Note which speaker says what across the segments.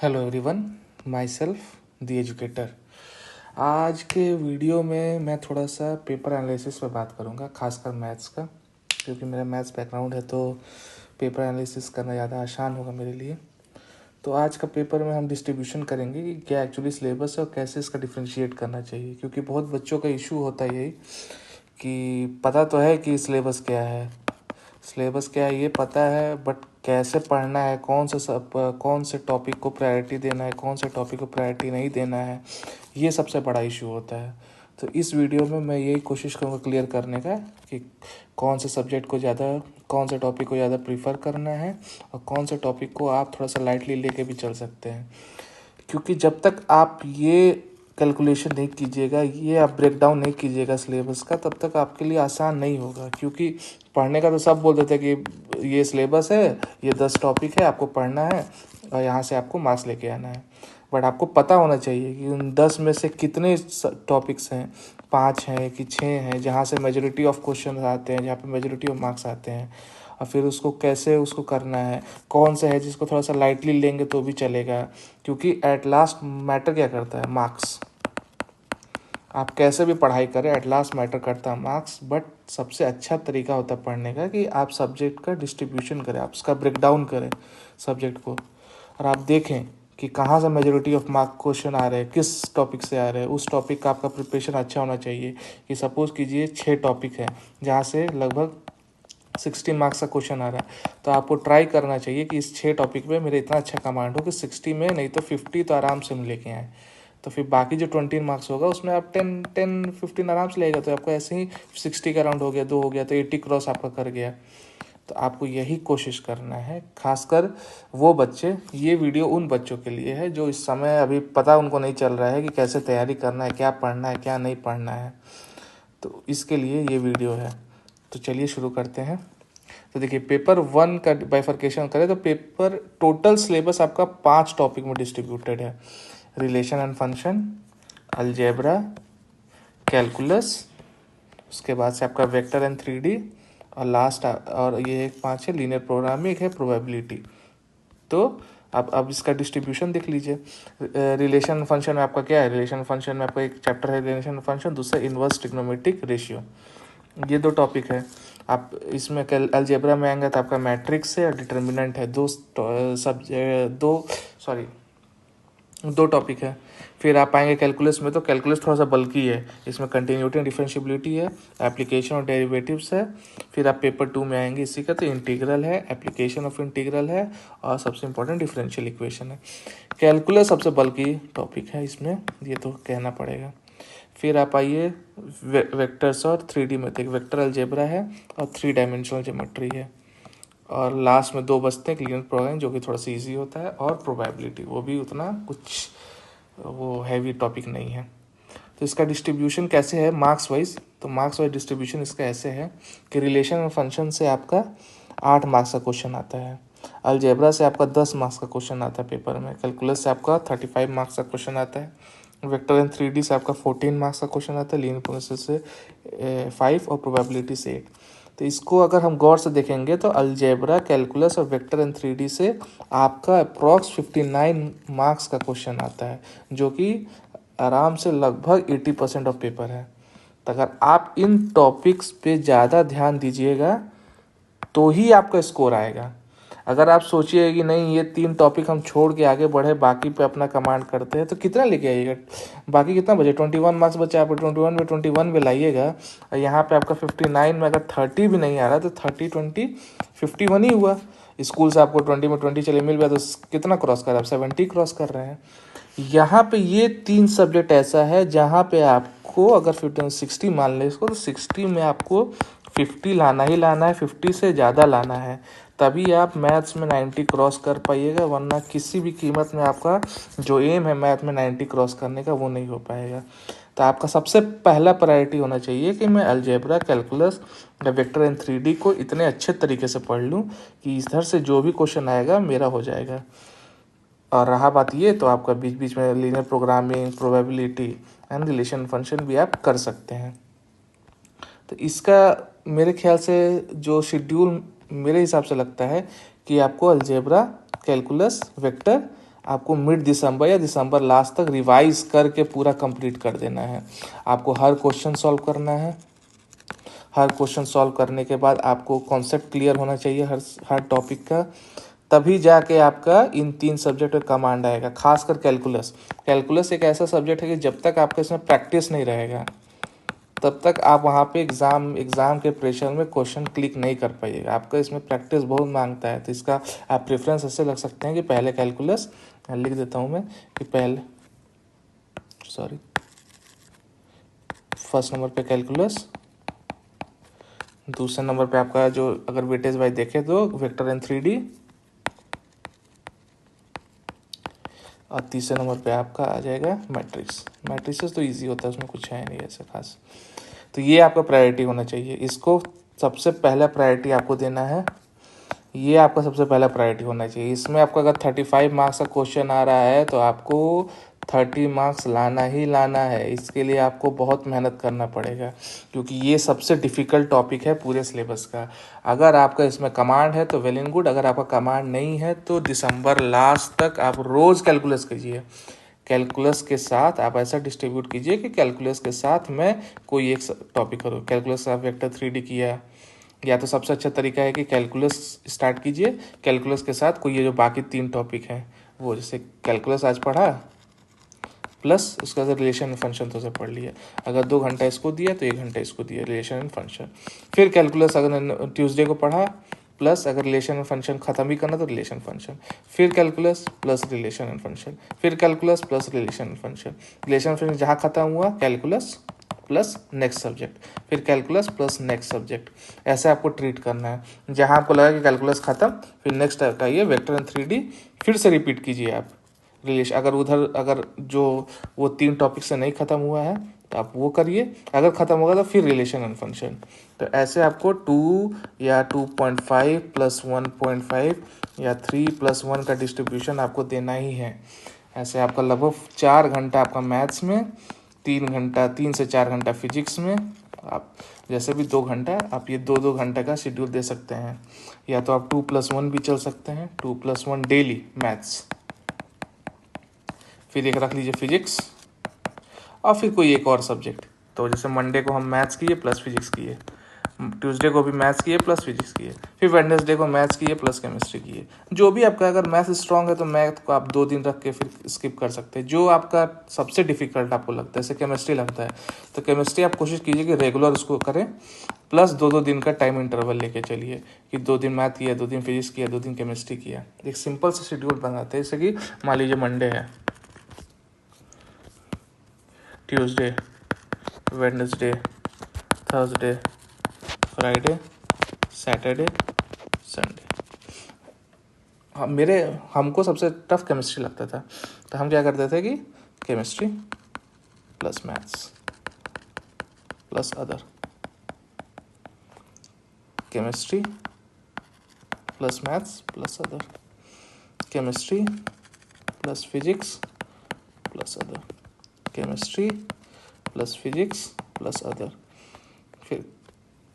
Speaker 1: Hello everyone, my self the educator. आज के video में मैं थोड़ा सा पेपर एनालिसिस पर बात करूँगा, खासकर मैथ्स का, क्योंकि मेरा मैथ्स बैकग्राउंड है तो पेपर एनालिसिस करना ज़्यादा आसान होगा मेरे लिए। तो आज का पेपर में हम डिस्ट्रीब्यूशन करेंगे कि क्या एक्चुअली सिलेबस है और कैसे इसका डिफ्रेंशिएट करना चाहिए, क्योंकि बहुत बच्चों का इशू होता है यही कि पता तो है कि सिलेबस क्या है, ये पता है, बट कैसे पढ़ना है, कौन से टॉपिक को प्रायोरिटी देना है, कौन से टॉपिक को प्रायोरिटी नहीं देना है, ये सबसे बड़ा इशू होता है। तो इस वीडियो में मैं यही कोशिश करूँगा क्लियर करने का कि कौन से सब्जेक्ट को ज़्यादा, कौन से टॉपिक को ज़्यादा प्रीफर करना है और कौन से टॉपिक को आप थोड़ा सा लाइटली लेके भी चल सकते हैं। क्योंकि जब तक आप ये कैलकुलेशन नहीं कीजिएगा, ये आप ब्रेक डाउन नहीं कीजिएगा सिलेबस का, तब तक आपके लिए आसान नहीं होगा। क्योंकि पढ़ने का तो सब बोल देते हैं कि ये सिलेबस है, ये 10 टॉपिक है, आपको पढ़ना है और यहाँ से आपको मार्क्स लेके आना है। बट आपको पता होना चाहिए कि उन 10 में से कितने टॉपिक्स हैं, 5 हैं कि 6 हैं, जहाँ से मेजॉरिटी ऑफ क्वेश्चन आते हैं, जहाँ पे मेजॉरिटी ऑफ मार्क्स आते हैं, और फिर उसको कैसे उसको करना है, कौन सा है जिसको थोड़ा सा लाइटली लेंगे तो भी चलेगा। क्योंकि एट लास्ट मैटर क्या करता है? मार्क्स। आप कैसे भी पढ़ाई करें, एट लास्ट मैटर करता है मार्क्स। बट सबसे अच्छा तरीका होता है पढ़ने का कि आप सब्जेक्ट का डिस्ट्रीब्यूशन करें, आप उसका ब्रेक डाउन करें सब्जेक्ट को, और आप देखें कि कहाँ से मेजॉरिटी ऑफ मार्क क्वेश्चन आ रहे हैं, किस टॉपिक से आ रहे हैं। उस टॉपिक का आपका प्रिपरेशन अच्छा होना चाहिए। कि सपोज़ कीजिए 6 टॉपिक है जहाँ से लगभग 60 मार्क्स का क्वेश्चन आ रहा है, तो आपको ट्राई करना चाहिए कि इस 6 टॉपिक में मेरा इतना अच्छा कमांड हो कि 60 में नहीं तो 50 तो आराम से हम लेके आएँ। तो फिर बाकी जो 20 मार्क्स होगा उसमें आप 10-15 आराम से लेगा, तो आपको ऐसे ही 60 का राउंड हो गया, 2 हो गया, तो 80 क्रॉस आपका कर गया। तो आपको यही कोशिश करना है, खासकर वो बच्चे, ये वीडियो उन बच्चों के लिए है जो इस समय अभी पता उनको नहीं चल रहा है कि कैसे तैयारी करना है, क्या पढ़ना है, क्या नहीं पढ़ना है। तो इसके लिए ये वीडियो है। तो चलिए शुरू करते हैं। तो देखिए, पेपर 1 का बाइफर्केशन करें तो पेपर टोटल सिलेबस आपका 5 टॉपिक में डिस्ट्रीब्यूटेड है। Relation and function, algebra, calculus, उसके बाद से आपका वेक्टर एंड 3D, और लास्ट और ये एक 5 है लीनियर प्रोग्रामिंग, एक है प्रोबेबिलिटी। तो अब इसका डिस्ट्रीब्यूशन देख लीजिए। रिलेशन फंक्शन में आपका क्या है? रिलेशन फंक्शन में आपका एक चैप्टर है रिलेशन फंक्शन, दूसरा इन्वर्स ट्रिग्नोमेट्रिक रेशियो। ये 2 टॉपिक है। आप इसमें अलजेब्रा में आएंगे तो आपका मैट्रिक्स है और डिटर्मिनेंट है, दो टॉपिक है। फिर आप आएंगे कैलकुलस में, तो कैलकुलस थोड़ा सा बल्कि है, इसमें कंटिन्यूटी एंड डिफरेंशियबिलिटी है, एप्लीकेशन और डेरिवेटिव्स है। फिर आप पेपर 2 में आएंगे इसी का, तो इंटीग्रल है, एप्लीकेशन ऑफ इंटीग्रल है, और सबसे इंपॉर्टेंट डिफरेंशियल इक्वेशन है। कैलकुलस सबसे बल्कि टॉपिक है इसमें, ये तो कहना पड़ेगा। फिर आप आइए वेक्टर्स और 3D में, तो एक वेक्टर अलजेब्रा है और 3 डायमेंशनल ज्योमेट्री है, और लास्ट में 2 बचते हैं, लीनियर प्रोग्रामिंग जो कि थोड़ा सा ईजी होता है, और प्रोबेबिलिटी, वो भी उतना कुछ वो हैवी टॉपिक नहीं है। तो इसका डिस्ट्रीब्यूशन कैसे है मार्क्स वाइज? तो मार्क्स वाइज डिस्ट्रीब्यूशन इसका ऐसे है कि रिलेशन और फंक्शन से आपका 8 मार्क्स का क्वेश्चन आता है, अलजेब्रा से आपका 10 मार्क्स का क्वेश्चन आता है पेपर में, कैलकुलस से आपका 35 मार्क्स का क्वेश्चन आता है, वेक्टर एंड 3D से आपका 14 मार्क्स का क्वेश्चन आता है, लीनियर प्रोग्रेशन से 5 और प्रोबेबिलिटी से 8। तो इसको अगर हम गौर से देखेंगे तो अलजेब्रा, कैलकुलस और वेक्टर एंड 3D से आपका अप्रॉक्स 59 मार्क्स का क्वेश्चन आता है, जो कि आराम से लगभग 80% ऑफ पेपर है। तो अगर आप इन टॉपिक्स पे ज़्यादा ध्यान दीजिएगा तो ही आपका स्कोर आएगा। अगर आप सोचिए कि नहीं, ये 3 टॉपिक हम छोड़ के आगे बढ़े, बाकी पे अपना कमांड करते हैं, तो कितना लेके आइएगा? बाकी कितना बचे? 21 मार्क्स बचे, आप 21 में लाइएगा, और यहाँ पे आपका 59 में अगर 30 भी नहीं आ रहा तो 30 20 51 ही हुआ। स्कूल से आपको 20 में 20 चले मिल गया, तो कितना क्रॉस कर रहे हैं आप? 70 क्रॉस कर रहे हैं। यहाँ पे ये 3 सब्जेक्ट ऐसा है जहाँ पे आपको अगर 60 मान लें इसको, तो 60 में आपको 50 लाना ही लाना है, 50 से ज़्यादा लाना है, तभी आप मैथ्स में 90 क्रॉस कर पाइएगा। वरना किसी भी कीमत में आपका जो एम है मैथ में 90 क्रॉस करने का, वो नहीं हो पाएगा। तो आपका सबसे पहला प्रायोरिटी होना चाहिए कि मैं अलजेब्रा, कैलकुलस या वेक्टर एंड 3D को इतने अच्छे तरीके से पढ़ लूँ कि इधर से जो भी क्वेश्चन आएगा मेरा हो जाएगा। और रहा बात ये, तो आपका बीच बीच में linear programming, probability and relation function भी आप कर सकते हैं। तो इसका मेरे ख्याल से जो शेड्यूल मेरे हिसाब से लगता है कि आपको अलजेब्रा, कैलकुलस, वेक्टर आपको मिड दिसंबर या दिसंबर लास्ट तक रिवाइज करके पूरा कंप्लीट कर देना है। आपको हर क्वेश्चन सॉल्व करना है। हर क्वेश्चन सॉल्व करने के बाद आपको कॉन्सेप्ट क्लियर होना चाहिए हर टॉपिक का, तभी जाके आपका इन 3 सब्जेक्ट में कमांड आएगा। खासकर कैलकुलस। कैलकुलस एक ऐसा सब्जेक्ट है कि जब तक आपका इसमें प्रैक्टिस नहीं रहेगा तब तक आप वहाँ पे एग्ज़ाम के प्रेशर में क्वेश्चन क्लिक नहीं कर पाइएगा। आपका इसमें प्रैक्टिस बहुत मांगता है, तो इसका आप प्रेफरेंस ऐसे रख सकते हैं कि पहले कैलकुलस, लिख देता हूँ मैं कि फर्स्ट नंबर पे कैलकुलस, दूसरे नंबर पे आपका जो अगर वेटेज वाइज देखें तो वेक्टर एंड 3D, और तीसरे नंबर पे आपका आ जाएगा मैट्रिक्स। मैट्रिक्स तो इजी होता है, उसमें कुछ है नहीं ऐसा खास। तो ये आपका प्रायोरिटी होना चाहिए, इसको सबसे पहला प्रायोरिटी आपको देना है। ये आपका सबसे पहला प्रायोरिटी होना चाहिए। इसमें आपका अगर 35 मार्क्स का क्वेश्चन आ रहा है तो आपको 30 मार्क्स लाना ही लाना है। इसके लिए आपको बहुत मेहनत करना पड़ेगा, क्योंकि ये सबसे डिफ़िकल्ट टॉपिक है पूरे सिलेबस का। अगर आपका इसमें कमांड है तो वेल एंड गुड, अगर आपका कमांड नहीं है तो दिसंबर लास्ट तक आप रोज़ कैलकुलस कीजिए। कैलकुलस के साथ आप ऐसा डिस्ट्रीब्यूट कीजिए कि कैलकुलस के साथ में कोई एक टॉपिक करो। कैलकुलस आप वेक्टर 3D किया, या तो सबसे अच्छा तरीका है कि कैलकुलस स्टार्ट कीजिए, कैलकुलस के साथ कोई ये जो बाकी 3 टॉपिक हैं वो, जैसे कैलकुलस आज पढ़ा प्लस उसका रिलेशन एंड फंक्शन तो से पढ़ लिया। अगर 2 घंटा इसको दिया तो 1 घंटा इसको दिया रिलेशन एंड फंक्शन। फिर कैलकुलस अगर ट्यूसडे को पढ़ा प्लस अगर रिलेशन एंड फंक्शन खत्म ही करना तो रिलेशन फंक्शन। फिर calculus plus relation and function. फिर calculus plus relation and function. Relation function जहाँ खत्म हुआ कैलकुलस प्लस नेक्स्ट सब्जेक्ट, फिर कैलकुलस प्लस नेक्स्ट सब्जेक्ट। ऐसे आपको ट्रीट करना है। जहाँ आपको लगा कि कैलकुलस खत्म, फिर नेक्स्ट का ये वेक्टर एंड 3D फिर से रिपीट कीजिए आप। रिलेशन अगर जो वो 3 टॉपिक से नहीं खत्म हुआ है तो आप वो करिए, अगर खत्म होगा तो फिर रिलेशन एंड फंक्शन। तो ऐसे आपको 2 या 2.5 प्लस 1.5 या 3 प्लस 1 का डिस्ट्रीब्यूशन आपको देना ही है। ऐसे आपका लगभग 4 घंटा आपका मैथ्स में, 3 से 4 घंटा फिजिक्स में, आप जैसे भी 2 घंटा, आप ये 2-2 घंटे का शेड्यूल दे सकते हैं। या तो आप 2+1 भी चल सकते हैं, 2+1 डेली मैथ्स, फिर एक रख लीजिए फिजिक्स, और फिर कोई एक और सब्जेक्ट। तो जैसे मंडे को हम मैथ्स किए प्लस फिजिक्स किए, ट्यूसडे को भी मैथ्स किए प्लस फिजिक्स किए, फिर वेडनेसडे को मैथ्स किए प्लस केमिस्ट्री किए। जो भी आपका, अगर मैथ स्ट्रांग है तो मैथ को आप 2 दिन रख के फिर स्किप कर सकते हैं। जो आपका सबसे डिफिकल्ट आपको लगता है, जैसे केमिस्ट्री लगता है, तो केमिस्ट्री आप कोशिश कीजिए कि रेगुलर उसको करें, प्लस 2-2 दिन का टाइम इंटरवल लेके चलिए कि 2 दिन मैथ किया, 2 दिन फिजिक्स किया, 2 दिन केमिस्ट्री किया। एक सिंपल सा शेड्यूल बनाते हैं, जैसे कि मान लीजिए मंडे है, Tuesday, Wednesday, Thursday, Friday, Saturday, Sunday. हमको सबसे टफ केमिस्ट्री लगता था, तो हम क्या करते थे कि chemistry plus maths plus other, chemistry plus maths plus other, chemistry plus physics plus other, chemistry plus physics plus other. फिर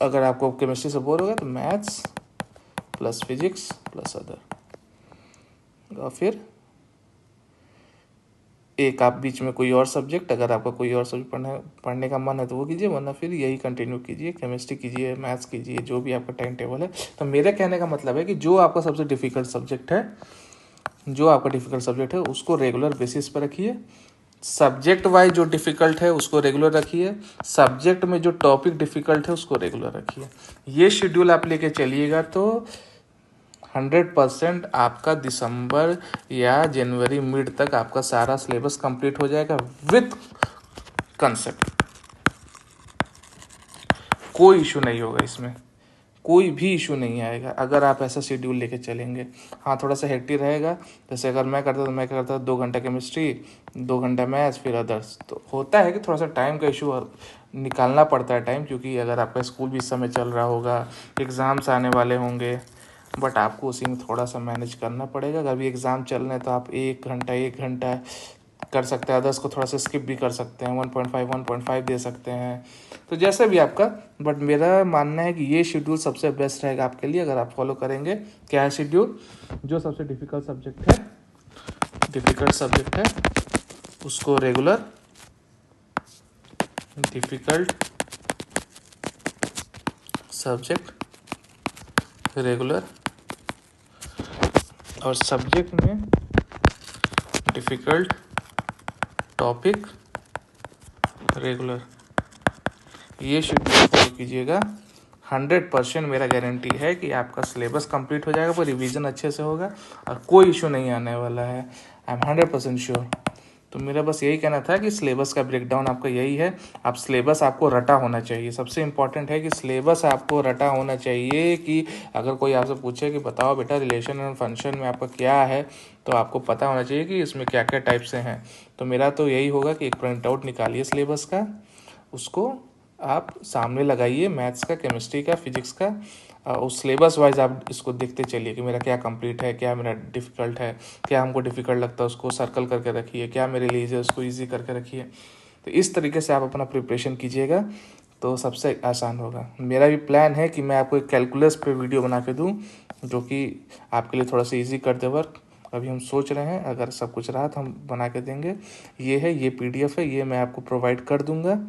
Speaker 1: अगर आपको केमिस्ट्री से बोर हो गया तो maths plus physics plus other, और फिर एक आप बीच में कोई और सब्जेक्ट, अगर आपका कोई और सब्जेक्ट पढ़ने का मन है तो वो कीजिए, वरना फिर यही कंटिन्यू कीजिए, केमिस्ट्री कीजिए, मैथ्स कीजिए, जो भी आपका टाइम टेबल है। तो मेरे कहने का मतलब है कि जो आपका सबसे डिफिकल्ट सब्जेक्ट है उसको रेगुलर बेसिस पर रखिए। सब्जेक्ट वाइज जो डिफ़िकल्ट है उसको रेगुलर रखिए, सब्जेक्ट में जो टॉपिक डिफ़िकल्ट है उसको रेगुलर रखिए। ये शेड्यूल आप लेके चलिएगा तो 100% आपका दिसंबर या जनवरी मिड तक आपका सारा सिलेबस कंप्लीट हो जाएगा विथ कंसेप्ट। कोई इशू नहीं होगा इसमें, कोई भी इशू नहीं आएगा अगर आप ऐसा शेड्यूल लेके चलेंगे। हाँ, थोड़ा सा हेक्टिक रहेगा, जैसे अगर मैं करता 2 घंटा केमिस्ट्री, 2 घंटा मैथ्स, फिर अदर्स। तो होता है कि थोड़ा सा टाइम का इशू निकालना पड़ता है टाइम, क्योंकि अगर आपका स्कूल भी इस समय चल रहा होगा, एग्ज़ाम्स आने वाले होंगे, बट आपको उसी में थोड़ा सा मैनेज करना पड़ेगा। अगर भी एग्ज़ाम चल रहे हैं तो आप 1 घंटा कर सकते हैं, अदर्स को थोड़ा सा स्किप भी कर सकते हैं, 1.5 दे सकते हैं, तो जैसे भी आपका। बट मेरा मानना है कि ये शेड्यूल सबसे बेस्ट रहेगा आपके लिए अगर आप फॉलो करेंगे। क्या है शेड्यूल? जो सबसे डिफिकल्ट सब्जेक्ट है डिफ़िकल्ट सब्जेक्ट है उसको रेगुलर, डिफ़िकल्ट सब्जेक्ट रेगुलर, और सब्जेक्ट में डिफ़िकल्ट टॉपिक रेगुलर, ये शेड्यूल फॉलो कीजिएगा। 100% मेरा गारंटी है कि आपका सिलेबस कंप्लीट हो जाएगा, पर रिवीजन अच्छे से होगा और कोई इशू नहीं आने वाला है। I am 100% sure. तो मेरा बस यही कहना था कि सिलेबस का ब्रेकडाउन आपका यही है। आप सिलेबस आपको रटा होना चाहिए, सबसे इम्पॉर्टेंट है कि सिलेबस आपको रटा होना चाहिए। कि अगर कोई आपसे पूछे कि बताओ बेटा रिलेशन एंड फंक्शन में आपका क्या है, तो आपको पता होना चाहिए कि इसमें क्या क्या टाइप से हैं। तो मेरा तो यही होगा कि एक प्रिंट आउट निकालिए सिलेबस का, उसको आप सामने लगाइए, मैथ्स का, केमिस्ट्री का, फिजिक्स का, उस सिलेबस वाइज आप इसको देखते चलिए कि मेरा क्या कंप्लीट है, क्या मेरा डिफ़िकल्ट है, क्या हमको डिफ़िकल्ट लगता है उसको सर्कल करके रखिए, क्या मेरे लिए इजी है उसको ईजी करके रखिए। तो इस तरीके से आप अपना प्रिपरेशन कीजिएगा तो सबसे आसान होगा। मेरा भी प्लान है कि मैं आपको एक कैलकुलस पे वीडियो बना के दूँ जो कि आपके लिए थोड़ा सा ईजी कर दे वर्क। अभी हम सोच रहे हैं, अगर सब कुछ रहा तो हम बना के देंगे। ये है, ये PDF है, ये मैं आपको प्रोवाइड कर दूँगा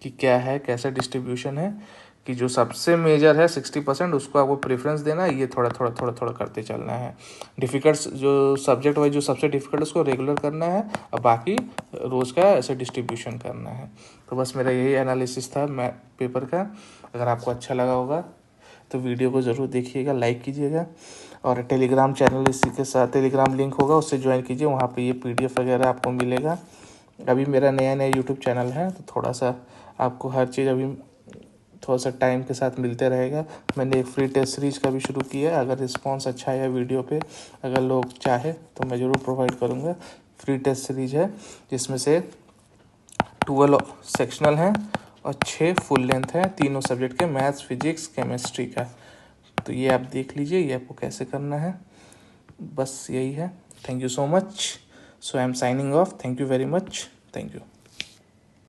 Speaker 1: कि क्या है, कैसा डिस्ट्रीब्यूशन है, कि जो सबसे मेजर है 60% उसको आपको प्रेफरेंस देना है, ये थोड़ा थोड़ा थोड़ा थोड़ा करते चलना है। डिफ़िकल्ट जो सब्जेक्ट वाइज जो सबसे डिफ़िकल्ट उसको रेगुलर करना है, और बाकी रोज़ का ऐसे डिस्ट्रीब्यूशन करना है। तो बस मेरा यही एनालिसिस था मैं पेपर का। अगर आपको अच्छा लगा होगा तो वीडियो को ज़रूर देखिएगा, लाइक कीजिएगा, और टेलीग्राम चैनल इसी के साथ टेलीग्राम लिंक होगा, उससे ज्वाइन कीजिए। वहाँ पे ये PDF वगैरह आपको मिलेगा। अभी मेरा नया यूट्यूब चैनल है, तो थोड़ा सा आपको हर चीज़ अभी थोड़ा सा टाइम के साथ मिलते रहेगा। मैंने एक फ्री टेस्ट सीरीज का भी शुरू किया है, अगर रिस्पांस अच्छा है वीडियो पे, अगर लोग चाहे तो मैं ज़रूर प्रोवाइड करूँगा। फ्री टेस्ट सीरीज है जिसमें से 12 सेक्शनल हैं और 6 फुल लेंथ है, तीनों सब्जेक्ट के, मैथ्स, फिजिक्स, केमिस्ट्री का। तो ये आप देख लीजिए ये आपको कैसे करना है, बस यही है। Thank you so much. So I am signing off. Thank you very much. Thank you.